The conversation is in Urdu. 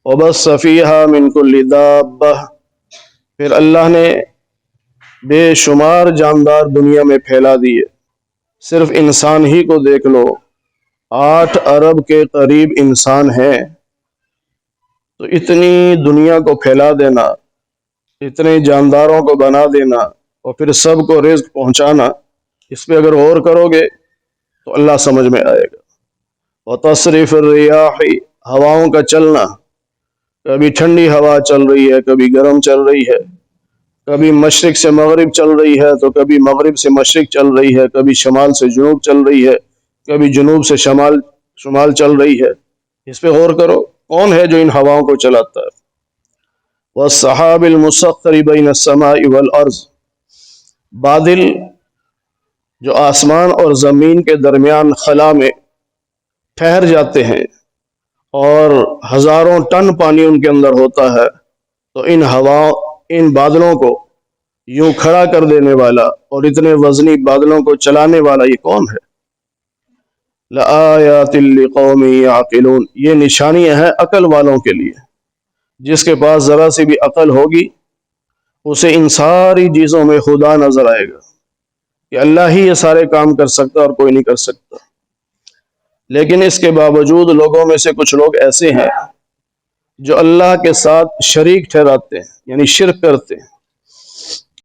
وبث فيها من كل دابة، پھر اللہ نے بے شمار جاندار دنیا میں پھیلا دیے۔ صرف انسان ہی کو دیکھ لو، 8 ارب کے قریب انسان ہیں، تو اتنی دنیا کو پھیلا دینا، اتنے جانداروں کو بنا دینا اور پھر سب کو رزق پہنچانا، اس پہ اگر غور کرو گے تو اللہ سمجھ میں آئے گا۔ وتصریف الریاح، ہواؤں کا چلنا، کبھی ٹھنڈی ہوا چل رہی ہے، کبھی گرم چل رہی ہے، کبھی مشرق سے مغرب چل رہی ہے تو کبھی مغرب سے مشرق چل رہی ہے، کبھی شمال سے جنوب چل رہی ہے، کبھی جنوب سے شمال چل رہی ہے۔ اس پہ غور کرو، کون ہے جو ان ہواؤں کو چلاتا ہے؟ والسحاب المسخر بین السماء والارض، بادل جو آسمان اور زمین کے درمیان خلا میں ٹھہر جاتے ہیں اور ہزاروں ٹن پانی ان کے اندر ہوتا ہے، تو ان بادلوں کو یوں کھڑا کر دینے والا اور اتنے وزنی بادلوں کو چلانے والا یہ کون ہے؟ لآیات لقوم یعقلون، یہ نشانیاں ہیں عقل والوں کے لیے۔ جس کے پاس ذرا سی بھی عقل ہوگی اسے ان ساری چیزوں میں خدا نظر آئے گا کہ اللہ ہی یہ سارے کام کر سکتا اور کوئی نہیں کر سکتا۔ لیکن اس کے باوجود لوگوں میں سے کچھ لوگ ایسے ہیں جو اللہ کے ساتھ شریک ٹھہراتے ہیں، یعنی شرک کرتے ہیں۔